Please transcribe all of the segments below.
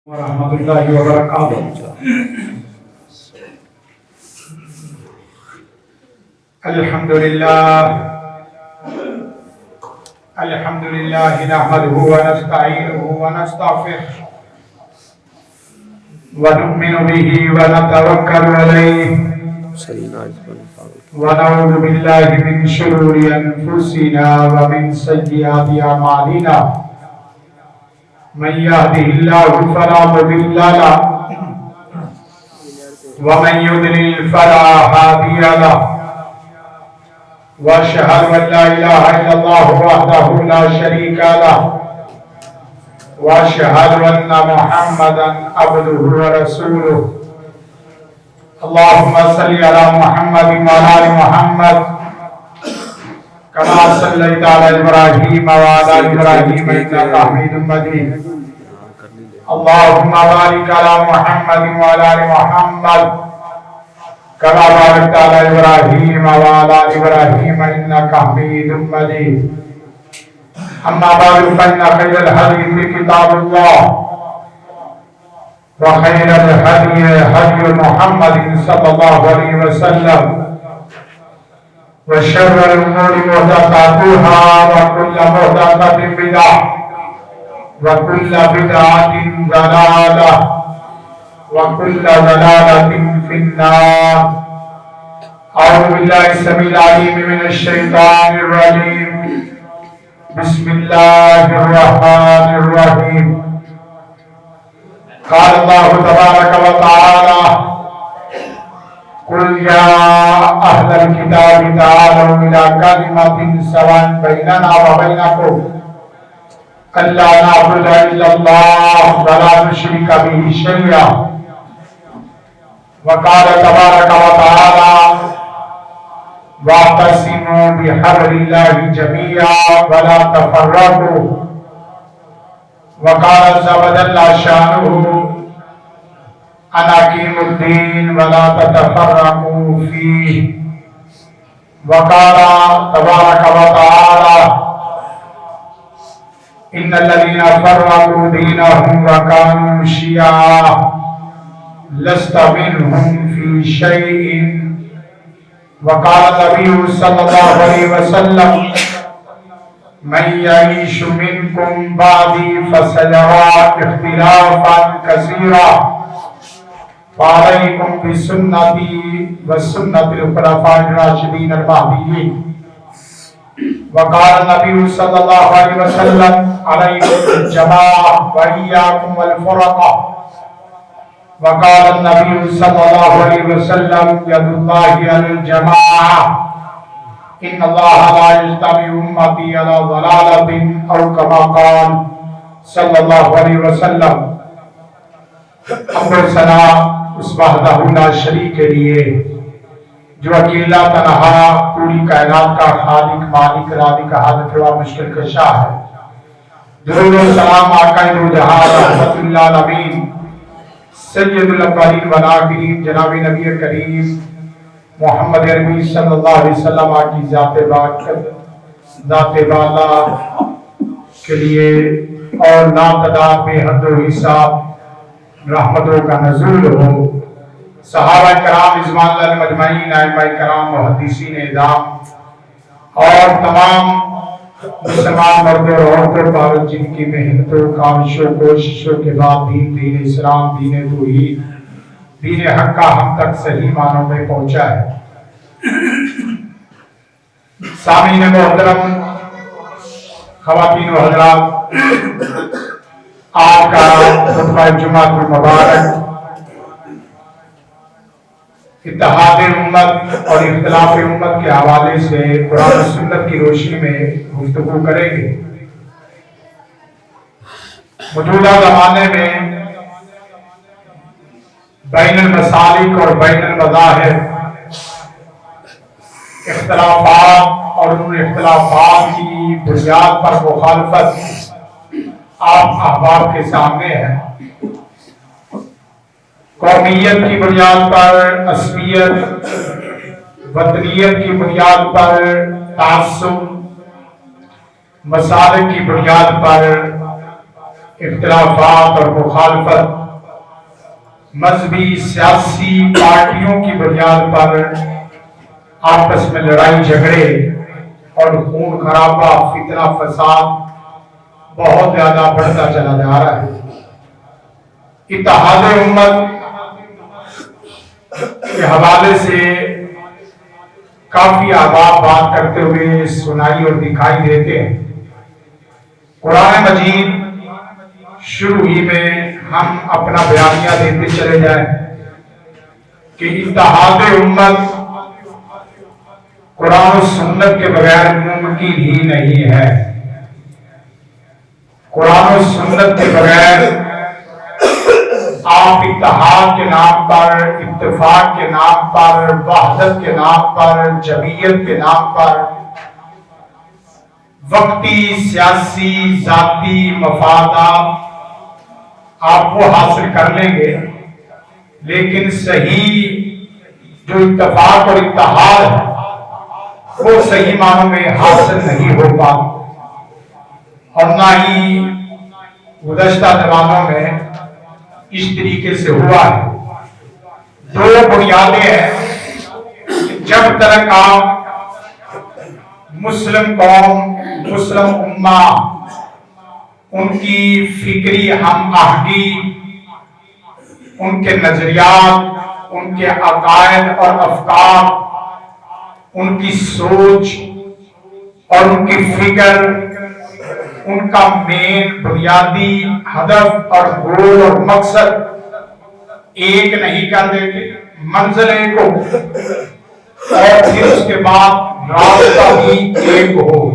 ورحمۃ اللہ وبرکاتہ۔ الحمد للہ نحمده ونستعینه ونستغفره ونؤمن به ونتوکل علیہ ونعوذ باللہ من شرور انفسنا ومن سیئات اعمالنا من يهده الله فلا مضل له ومن يضلل فلا هادي له واشهد ان لا اله الا الله وحده لا شريك له واشهد ان محمدا عبده ورسوله اللهم صل على محمد وعلى ال محمد كما صليت على ابراهيم وعلى ال ابراهيم انك حميد مجيد اللهم بارك على محمد وعلى ال محمد كما باركت على ابراهيم وعلى ال ابراهيم انك حميد مجيد اما بعد فان خير الحديث كتاب الله وخير الهدي هدي محمد صلى الله عليه وسلم وشر الأمور محدثاتها وكل محدثة بدعة وكل بدعة ضلالة وكل ضلالة في النار أعوذ بالله السميع العليم من الشيطان الرجيم بسم الله الرحمن الرحيم قال الله تبارك وتعالى قل يا أهل الكتاب تعالوا إلى كلمة سواء بيننا وبينكم ألا نعبد إلا الله ولا نشرك به شيئا وقال تبارك وتعالى واعتصموا بحبل الله جميعا ولا تفرقوا وقال عز وجل شأنه أن أقيموا الدين ولا تتفرقوا فيه وقال تبارك وتعالى إن الذين فرقوا دينهم وكانوا شيعا لست منهم في شيء وقال النبي صلى الله عليه وسلم من يعيش منكم بعدي فسيرى اختلافا كثيرا فعليكم بسنتي وسنة الخلفاء الراشدين المهديين وقال النبي صلى الله عليه وسلم عليكم بالجماعة وإياكم والفرقة وقال النبي صلى الله عليه وسلم يد الله على الجماعة إن الله لا يجتمع أمتي على ضلالة أو كما قال صلى الله عليه وسلم حمد ثنا اس وحدہ لا شریک کے لیے جو اکیلا تنہا پوری کائنات کا خالق مالک رازق حاجت روا مشکل کشا ہے۔ درود و سلام آقا دو جہاں رحمت اللہ العالمین سید الاولین والآخرین جناب نبی کریم محمد عربی صلی اللہ علیہ وسلم کی ذات بالا کے لیے اور نامتدار بے حد و حساب رحمتوں کا نزول ہو، صحابہ کرام رضوان اللہ مجمعین، ائمہ کرام محدثین اعظام اور تمام مسلمان مرد اور عورتوں پر جن کی محنتوں کاوشوں کوششوں کے بعد دین اسلام دین توحید دین حق کا ہم تک صحیح معنوں میں پہنچا ہے۔ سامعین محترم، خواتین و حضرات، آپ کا خطبہ جمعہ المبارک اتحاد امت اور اختلاف امت کے حوالے سے قرآن و سنت کی روشنی میں گفتگو کریں گے۔ موجودہ زمانے میں بین المسالک اور بین المذاہب اختلافات اور ان اختلافات کی بنیاد پر مخالفت آپ احباب کے سامنے ہے۔ قومیت کی بنیاد پر عصبیت، وطنیت کی بنیاد پر تعصب، مسالک کی بنیاد پر اختلافات اور مخالفت مذہبی سیاسی پارٹیوں کی بنیاد پر آپس میں لڑائی جھگڑے اور خون خرابہ فتنہ فساد بہت زیادہ بڑھتا چلا جا رہا ہے۔ اتحاد امت کے حوالے سے کافی احباب بات کرتے ہوئے سنائی اور دکھائی دیتے ہیں۔ قرآن مجید شروع ہی میں ہم اپنا بیانیہ دیتے چلے جائیں کہ اتحاد امت قرآن و سنت کے بغیر ممکن ہی نہیں ہے۔ قرآن و سنت کے بغیر آپ اتحاد کے نام پر، اتفاق کے نام پر، وحدت کے نام پر، جمعیت کے نام پر وقتی سیاسی ذاتی مفادات آپ وہ حاصل کر لیں گے، لیکن صحیح جو اتفاق اور اتحاد ہے وہ صحیح معنوں میں حاصل نہیں ہو پاتا، اور نہ ہی گزشتہ زمانوں میں اس طریقے سے ہوا ہے۔ دو بنیادیں ہیں، جب تک آپ مسلم قوم، مسلم امہ، ان کی فکری ہم آہنگی، ان کے نظریات، ان کے عقائد اور افکار، ان کی سوچ اور ان کی فکر، ان کا مین بنیادی ہدف اور گول اور مقصد ایک نہیں کر دیتے، منزل ایک ہو اور پھر اس کے بعد راستہ بھی ایک ہو۔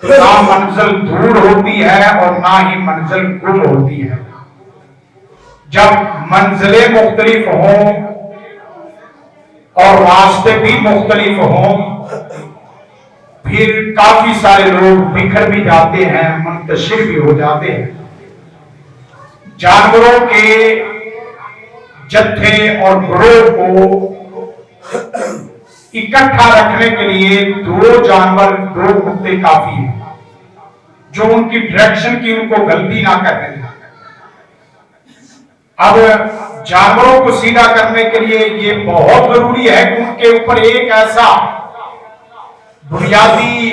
نہ منزل دور ہوتی ہے اور نہ ہی منزل گم ہوتی ہے۔ جب منزلیں مختلف ہوں اور راستے بھی مختلف ہوں، پھر کافی سارے لوگ بکھر بھی جاتے ہیں، منتشر بھی ہو جاتے ہیں۔ جانوروں کے جتھے اور گروہ کو اکٹھا رکھنے کے لیے دو جانور، دو کتے کافی ہیں جو ان کی ڈائریکشن کی ان کو غلطی نہ کرنے دیں۔ اب جانوروں کو سیدھا کرنے کے لیے یہ بہت ضروری ہے کہ ان کے اوپر ایک ایسا بنیادی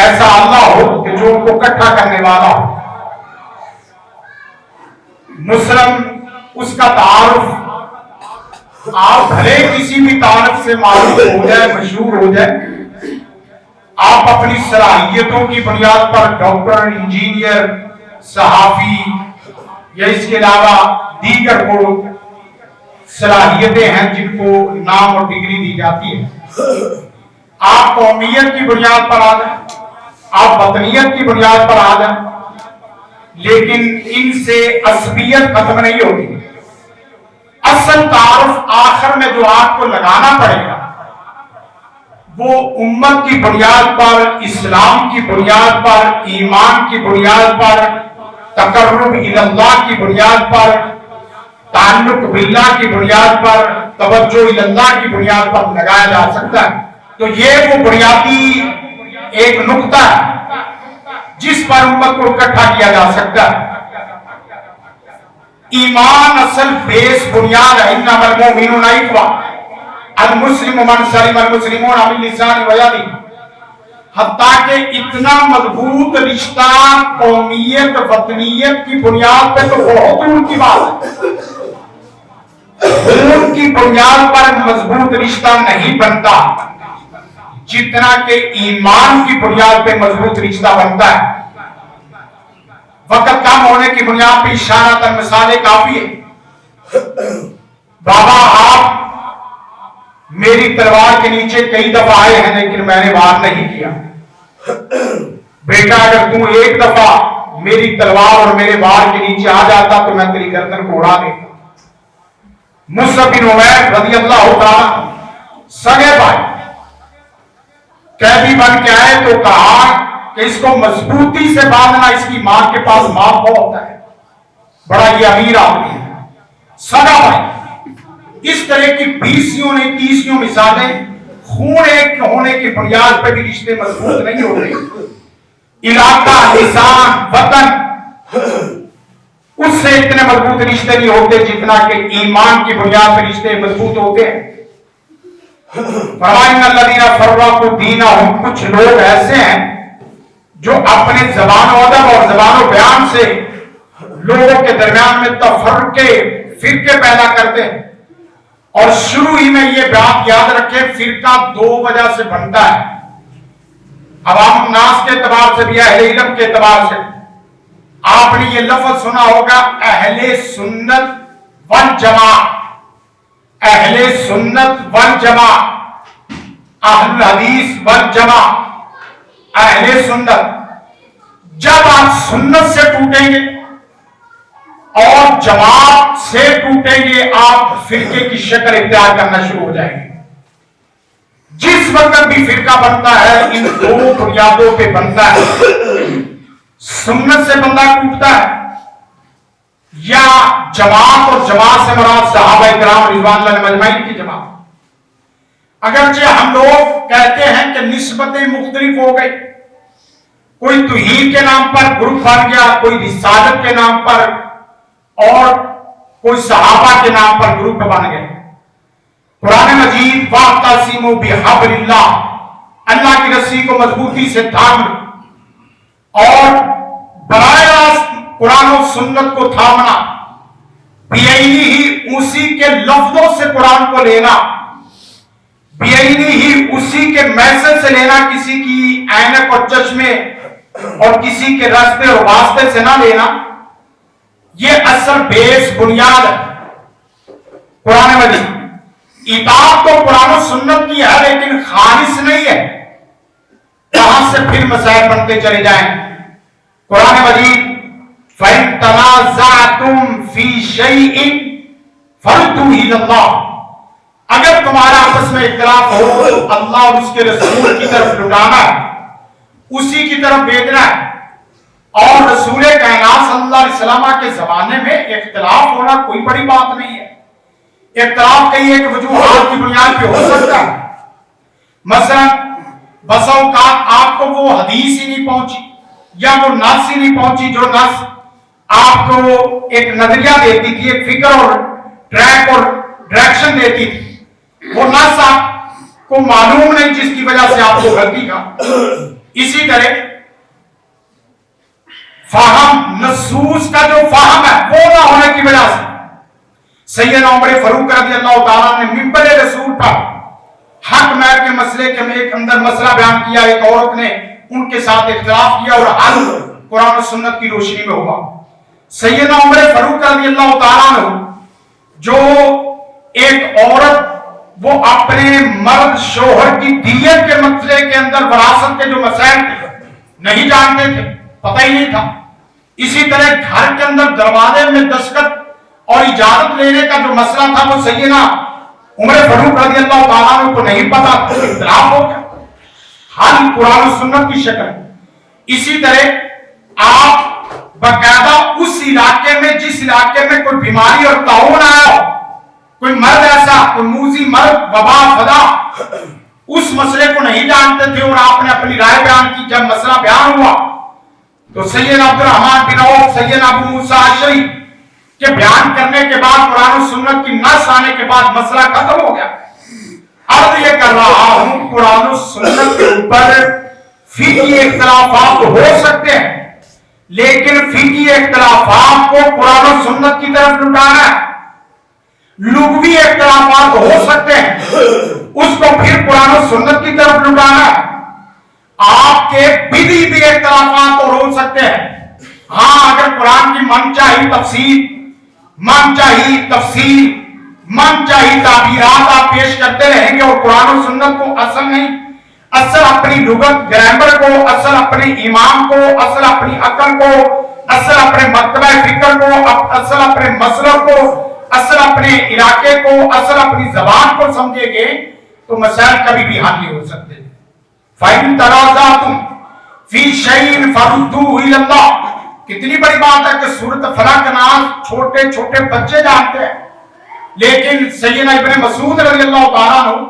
ایسا اللہ ہو کہ جو ان کو اکٹھا کرنے والا ہو۔ مسلم اس کا تعارف آپ بھلے کسی بھی تعارف سے معروف ہو جائے، مشہور ہو جائے، آپ اپنی صلاحیتوں کی بنیاد پر ڈاکٹر، انجینئر، صحافی یا اس کے علاوہ دیگر کو صلاحیتیں ہیں جن کو نام اور ڈگری دی جاتی ہے۔ آپ قومیت کی بنیاد پر آ جائیں، آپ وطنیت کی بنیاد پر آ جائیں، لیکن ان سے عصبیت ختم نہیں ہوتی۔ اصل تعارف آخر میں جو آپ کو لگانا پڑے گا وہ امت کی بنیاد پر، اسلام کی بنیاد پر، ایمان کی بنیاد پر، تقرب اللہ کی بنیاد پر، تعلق باللہ کی بنیاد پر، توجہ اللہ کی بنیاد پر لگایا جا سکتا ہے۔ تو یہ وہ بنیادی ایک نقطہ ہے جس پر امت کو اکٹھا کیا جا سکتا ہے۔ ایمان اصل بیس بنیاد ہے۔ انما المؤمنون اخوہ، المسلم من سلم المسلمون من لسانہ ویدہ، حتیٰ کہ اتنا مضبوط رشتہ قومیت وطنیت کی بنیاد پہ تو بہت دور کی بات ہے۔ خون کی بنیاد پر مضبوط رشتہ نہیں بنتا جتنا کہ ایمان کی بنیاد پہ مضبوط رشتہ بنتا ہے۔ وقت کم ہونے کی بنیاد پہ اشارہ تک مثالیں کافی ہے۔ بابا آپ میری تلوار کے نیچے کئی دفعہ آئے ہیں لیکن میں نے وار نہیں کیا۔ بیٹا اگر تم ایک دفعہ میری تلوار اور میرے وار کے نیچے آ جاتا تو میں تیری گردن کو اڑا دیتا۔ مصعب بن عمیر رضی اللہ تعالیٰ سگے بھائی قیدی بن کے آئے تو کہا کہ اس کو مضبوطی سے باندھنا، اس کی ماں کے پاس ماں بہت ہے، بڑا یہ امیر آدمی ہے، سگا بھائی۔ اس طرح کی 20 مثالیں خون ایک ہونے کی بنیاد پر بھی رشتے مضبوط نہیں ہوتے۔ علاقہ، لسان، اتنے مضبوط رشتے نہیں ہوتے جتنا کہ ایمان کی بنیاد پہ رشتے مضبوط ہوتے ہیں۔ فرمائیں الذین فرقوا دینہم، کچھ لوگ ایسے ہیں جو اپنے زبان و ادب اور زبان و بیان سے لوگوں کے درمیان میں تفرقے فرقے پیدا کرتے ہیں۔ اور شروع ہی میں یہ بات یاد رکھیں، فرقہ دو وجہ سے بنتا ہے، عوام الناس کے اعتبار سے بھی، اہل علم کے اعتبار سے۔ آپ نے یہ لفظ سنا ہوگا اہل سنت والجماعت، اہل سنت والجماعت، اہل حدیث والجماعت، اہل سنت۔ جب آپ سنت سے ٹوٹیں گے اور جماعت سے ٹوٹیں گے، آپ فرقے کی شکل اختیار کرنا شروع ہو جائیں گے۔ جس وقت بھی فرقہ بنتا ہے ان دو بنیادوں پہ بنتا ہے، سنت سے بندہ ٹوٹتا ہے یا جماعت، اور جماعت سے مراد صحابہ کرام رضوان اللہ مجمعین کی جماعت۔ اگرچہ ہم لوگ کہتے ہیں کہ نسبتیں مختلف ہو گئی، کوئی توحید کے نام پر گروپ بن گیا، کوئی رسالت کے نام پر، اور کوئی صحابہ کے نام پر گروپ بن گئے۔ قرآن مجید وَاعْتَصِمُوا بِحَبْلِ اللَّهِ، اللہ کی رسی کو مضبوطی سے تھام لو، اور براہ راست قرآن و سنت کو تھامنا، بعینی ہی اسی کے لفظوں سے قرآن کو لینا، بعینی ہی اسی کے میسج سے لینا، کسی کی عینک اور چشمے اور کسی کے راستے اور واسطے سے نہ لینا۔ یہ اصل بیس بنیاد ہے قرآن مجید۔ اطاعت تو قرآن و سنت کی ہے لیکن خالص نہیں ہے، کہاں سے پھر مسائل بنتے چلے جائیں۔ قرآن مجید فَإِن تَنَازَعْتُمْ فِي شَيْءٍ فَرُدُّوهُ إِلَى اللَّهِ، اگر تمہارا آپس میں اختلاف ہو تو اللہ اور اس کے رسول کی طرف لٹانا ہے، اسی کی طرف بھیجنا ہے۔ اور رسول کائنات صلی اللہ علیہ وسلم کے زمانے میں اختلاف ہونا کوئی بڑی بات نہیں ہے۔ اختلاف کئی ایک وجوہات کی بنیاد پہ ہو سکتا ہے، مثلا بسا اوقات آپ کو وہ حدیث ہی نہیں پہنچی یا وہ نص ہی نہیں پہنچی جو نص آپ کو ایک نظریہ دیتی تھی، ایک فکر اور ٹریک اور ڈائریکشن دیتی تھی، وہ نص آپ کو معلوم نہیں جس کی وجہ سے آپ کو غلطی کا۔ اسی طرح فہم، نصوص کا جو فہم ہے وہ نہ ہونے کی وجہ سے سیدنا عمر فاروق رضی اللہ تعالیٰ نے منبر رسول پر حق مہر کے مسئلے کے میں ایک اندر مسئلہ بیان کیا، ایک عورت نے ان کے ساتھ اختلاف کیا اور حل قرآن و سنت کی روشنی میں ہوا۔ سیدنا عمر فاروق رضی اللہ تعالیٰ نے جو ایک عورت وہ اپنے مرد شوہر کی دیت کے مسئلے کے اندر وراثت کے جو مسائل تھے نہیں جانتے تھے، پتہ ہی نہیں تھا۔ اسی طرح گھر کے اندر دروازے میں دستخط اور اجازت لینے کا جو مسئلہ تھا وہ سیدنا عمر فاروق رضی اللہ تعالیٰ عنہ کو نہیں پتا، اختلاف ہو گیا، حل قرآن و سنت کی شکل۔ اسی طرح آپ باقاعدہ اس علاقے میں جس علاقے میں کوئی بیماری اور طاعون آیا ہو، کوئی مرض ایسا، کوئی موذی مرض، وبا، فضا، اس مسئلے کو نہیں جانتے تھے اور آپ نے اپنی رائے بیان کی۔ جب مسئلہ بیان ہوا تو سیدنا عبد الرحمن بن عوف، سیدنا ابو موسیٰ اشعری کے بیان کرنے کے بعد، قرآن و سنت کی نص آنے کے بعد مسئلہ ختم ہو گیا۔ عرض یہ کر رہا ہوں قرآن و سنت کے اوپر فقہی اختلافات ہو سکتے ہیں، لیکن فقہی اختلافات کو قرآن و سنت کی طرف لٹانا ہے۔ لغوی اختلافات ہو سکتے ہیں، اس کو پھر قرآن و سنت کی طرف لٹانا ہے۔ آپ کے بدعی بھی اختلافات اور ہو سکتے ہیں، ہاں اگر قرآن کی من چاہی تفسیر، من چاہی تفسیر، من چاہی تعبیرات آپ پیش کرتے رہیں گے اور قرآن و سنت کو اصل نہیں، اصل اپنی لغت گرامر کو، اصل اپنے ایمان کو، اصل اپنی عقل کو، اصل اپنے مکتبہ فکر کو، اصل اپنے مسلک کو، اصل اپنے علاقے کو، اصل اپنی زبان کو سمجھے گے تو مسائل کبھی بھی حل نہیں ہو سکتے۔ فَإِن تَنَازَعْتُمْ فِي شَيْءٍ فَرُدُّوهُ إِلَى اللَّهِ، کتنی بڑی بات ہے کہ سورۃ فلق کا نام چھوٹے چھوٹے بچے جانتے ہیں، لیکن سیدنا ابن مسعود رضی اللہ تعالیٰ عنہ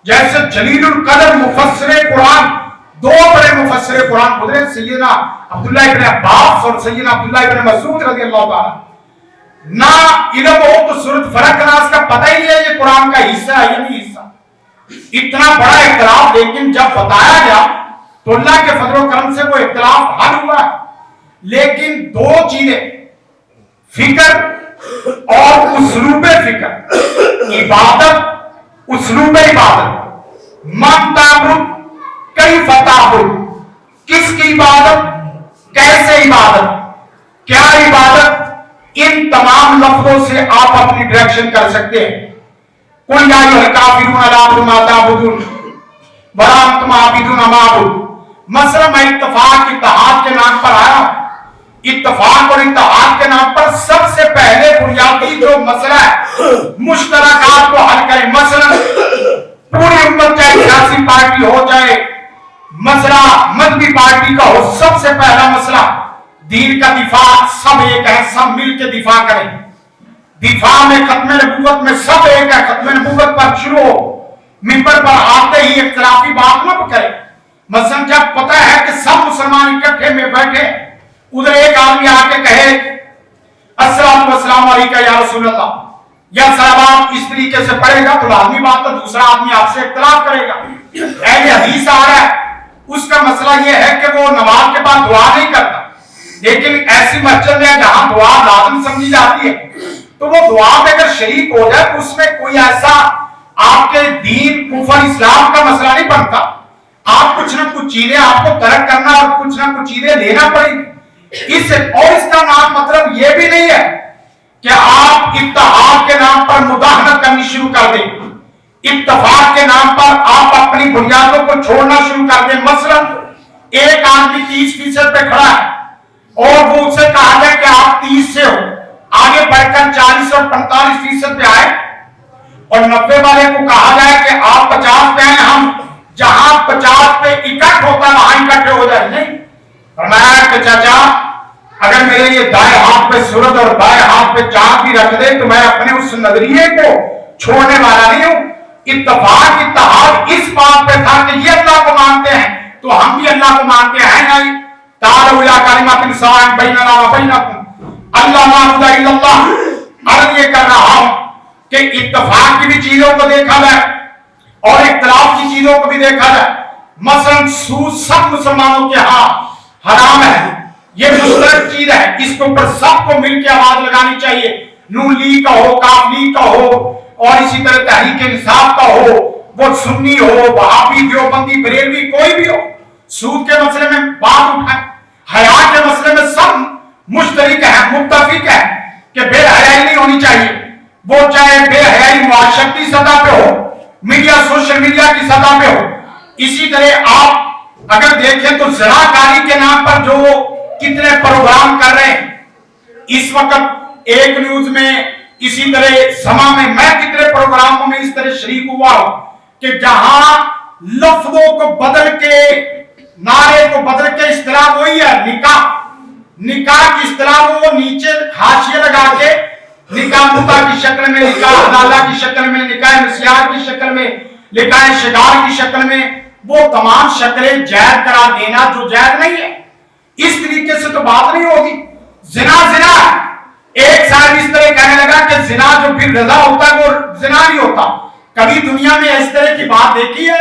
جیسے جلیل القدر مفسر قرآن، دو بڑے مفسر قرآن گزرے، سیدنا عبداللہ ابن عباس اور سیدنا عبداللہ ابن مسعود رضی اللہ تعالیٰ، نہ علم ہو تو سورۃ فلق کا ناس کا پتہ ہی نہیں ہے یہ قرآن کا حصہ ہے یا نہیں حصہ. اتنا بڑا اختلاف لیکن جب بتایا گیا تو اللہ کے فضل و کرم سے وہ اختلاف حل ہوا. لیکن دو چیزیں فکر اور اسلوب فکر, عبادت اسلوب عبادت, من تعبد کیف تعبد, کس کی عبادت کیسے عبادت کیا عبادت, ان تمام لفظوں سے آپ اپنی ڈائریکشن کر سکتے ہیں. قل یا ایھا الکافرون لا اعبد ما تعبدون ولا انتم عابدون ما اعبد. مثلا میں اتحاد کے نام پر آیا ہوں. اتفاق اور اتحاد کے نام پر سب سے پہلے بنیادی جو مسئلہ ہے مشترکات کو حل کریں. مثلا پوری امت چاہے سیاسی پارٹی ہو چاہے مسئلہ مذہبی پارٹی کا ہو, سب سے پہلا مسئلہ دین کا دفاع. سب ایک ہے, سب مل کے دفاع کریں. دفاع میں ختم نبوت میں سب ایک ہے, ختم نبوت پر شروع ہو, منبر پر آتے ہی اختلافی بات نہ کریں. مثلا جب پتہ ہے کہ سب مسلمان اکٹھے میں بیٹھے, ادھر ایک آدمی آ کے کہے السلام علیکم یا رسول اللہ, یا صلوات اس طریقے سے پڑھے گا تو آدمی بات, تو دوسرا آدمی آپ سے اختلاف کرے گا. اہل حدیث آ رہا ہے, اس کا مسئلہ یہ ہے کہ وہ نماز کے بعد دعا نہیں کرتا, لیکن ایسی مسجد ہے جہاں دعا لازم سمجھی جاتی ہے, تو وہ دعا میں اگر شریک ہو جائے تو اس میں کوئی ایسا آپ کے دین کفر اسلام کا مسئلہ نہیں بنتا. آپ کچھ نہ کچھ چیزیں آپ کو ترک کرنا اور کچھ نہ کچھ چیزیں لینا پڑیں گی. اس کا نام مطلب یہ بھی نہیں ہے کہ آپ اتحاد کے نام پر مداہنت کرنی شروع کر دیں, اتفاق کے نام پر آپ اپنی بنیادوں کو چھوڑنا شروع کر دیں. مثلا ایک آدمی 30% پہ کھڑا ہے اور وہ اسے کہا جائے کہ آپ 30 سے ہو, آگے بڑھ کر 40 اور 45% پہ آئے, اور 90 والے کو کہا جائے کہ آپ 50 پہ ہیں, ہم جہاں 50 پہ اکٹھ ہوتا ہے وہاں اکٹھے ہو جائے. نہیں, فرمایا کہ چاچا اگر میرے یہ دائیں ہاتھ پہ سورج اور بائیں ہاتھ پہ چاند بھی رکھ دے تو میں اپنے اس نظریے کو چھوڑنے والا نہیں ہوں. اتفاق اتحاد اس بات پہ تھا کہ یہ اللہ کو مانتے ہیں تو ہم بھی اللہ کو مانتے ہیں. نہیں, تعالوا الی کلمۃ سواء بیننا و بینکم الا نعبد الا اللہ. عرض یہ کر رہا ہوں کہ اتفاق کی بھی چیزوں کو دیکھا جائے اور اختلاف کی چیزوں کو بھی دیکھا جائے. مثلا سود سب مسلمانوں کے ہاں حرام ہے, یہ مشترک چیز ہے, اس کے اوپر سب کو مل کے آواز لگانی چاہیے. نون لیگ کا ہو, کاف لیگ کا ہو, اور اسی طرح تحریک انصاف کا ہو, وہ سنی ہو, وہابی, دیوبندی, بریلوی, کوئی بھی ہو, سود کے مسئلے میں بات اٹھائیں. حیا کے مسئلے میں سب مشترک ہیں, متفق ہیں کہ بے حیائی نہیں ہونی چاہیے. وہ چاہے بے حیائی معاشرتی سطح پہ ہو, میڈیا سوشل میڈیا کی سطح پہ ہو. اسی طرح آپ اگر دیکھیں تو زناکاری کے نام پر جو کتنے پروگرام کر رہے ہیں اس وقت, ایک نیوز میں, اسی طرح سما میں کتنے پروگراموں میں اس طرح شریک ہوا ہوں کہ جہاں لفظوں کو بدل کے, نعرے کو بدل کے اصطلاح وہی ہے نکاح کی اصطلاح وہ نیچے حاشیے لگا کے نکاح متا کی شکل میں, نکاح حلالہ کی شکل میں, نکاح مسیار کی شکل میں, نکاح شگار کی شکل میں, وہ تمام شکلیں جائز قرار دینا جو جائز نہیں ہے. اس طریقے سے تو بات نہیں ہوگی. زنا ہے. ایک صاحب اس طرح کہنے لگا کہ زنا جو پھر رضا ہوتا ہے وہ زنا نہیں ہوتا. کبھی دنیا میں اس طرح کی بات دیکھی ہے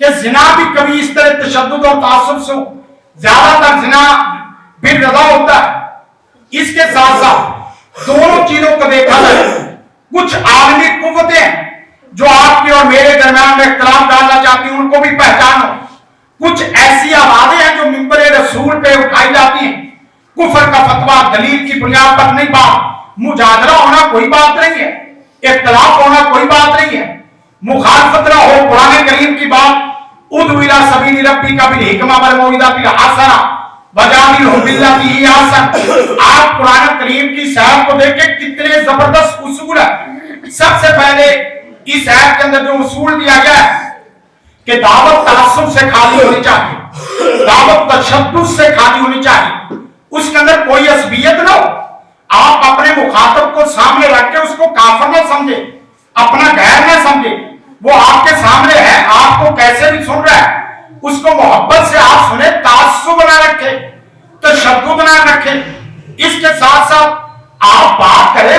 کہ زنا بھی کبھی اس طرح تشدد اور تعصب سے زیادہ تر زنا پھر رضا ہوتا ہے. اس کے ساتھ ساتھ دونوں چیزوں کو دیکھا جائے, کچھ عالمی قوتیں جو آپ کے اور میرے درمیان میں اختلاف ڈالنا چاہتی ہیں ان کو بھی پہچانو. کچھ ایسی آوازیں ہیں جو منبر رسول پہ اٹھائی جاتی ہیں, کفر کا فتویٰ دلیل کی بنیاد پر نہیں. بات مجادلہ ہونا کوئی بات نہیں ہے, اختلاف ہونا کوئی بات نہیں ہے, مخالفت نہ ہو. قرآن کریم کی بات ادعو الی سبیل ربک بالحکمۃ والموعظۃ الحسنہ وجادلھم باللتی ہی احسن. آپ قرآن کریم کی صحت کو دیکھیں کتنے زبردست اصول ہیں. سب سے پہلے اس آیت کے اندر جو اصول دیا گیا ہے کہ دعوت تعصب سے خالی ہونی چاہیے, دعوت تشدد سے خالی ہونی چاہیے, اس کے اندر کوئی عصبیت نہ ہو. آپ اپنے مخاطب کو سامنے رکھ کے اس کو کافر نہ سمجھے, اپنا غیر نہ سمجھے. وہ آپ کے سامنے ہے, آپ کو کیسے بھی سن رہا ہے, اس کو محبت سے آپ سنیں, تعصب نہ رکھیں, تشدد نہ رکھیں. اس کے ساتھ ساتھ آپ بات کریں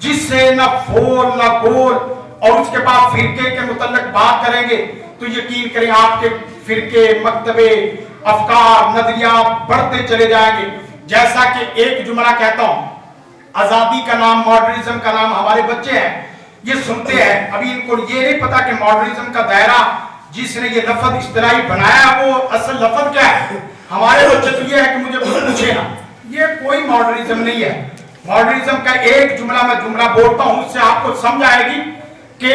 جس سے نہ پھول نہ گول، اور اس کے بعد فرقے کے متعلق بات کریں گے تو یقین کریں آپ کے فرقے، مکتبے، افکار، نظریات بڑھتے چلے جائیں گے. جیسا کہ ایک جملہ کہتا ہوں، آزادی کا نام، ماڈرنزم کا نام ہمارے بچے ہیں یہ سنتے ہیں، ابھی ان کو یہ نہیں پتا کہ ماڈرنزم کا دائرہ جس نے یہ لفظ اصطلاحی بنایا وہ اصل لفظ کیا ہے. ہمارے بچے تو یہ ہے کہ مجھے پوچھے نا، یہ کوئی ماڈرنزم نہیں ہے. ماڈرنزم کا ایک جملہ میں جملہ بولتا ہوں، اس سے آپ کو سمجھ آئے گی کہ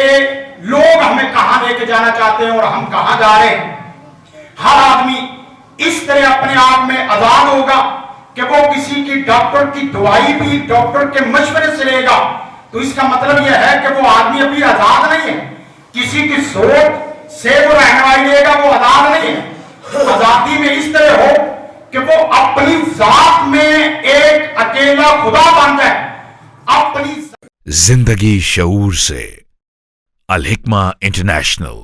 لوگ ہمیں کہاں لے کے جانا چاہتے ہیں اور ہم کہاں جا رہے ہیں. ہر آدمی اس طرح اپنے آپ میں آزاد ہوگا کہ وہ کسی کی ڈاکٹر کی دوائی بھی ڈاکٹر کے مشورے سے لے گا، تو اس کا مطلب یہ ہے کہ وہ آدمی ابھی آزاد نہیں ہے. کسی کی سوچ سے وہ رہنمائی لے گا، وہ آزاد نہیں ہے. آزادی میں اس طرح ہو کہ وہ اپنی ذات میں ایک اکیلا خدا بن جائے. اپنی زندگی شعور سے، الحکمہ انٹرنیشنل.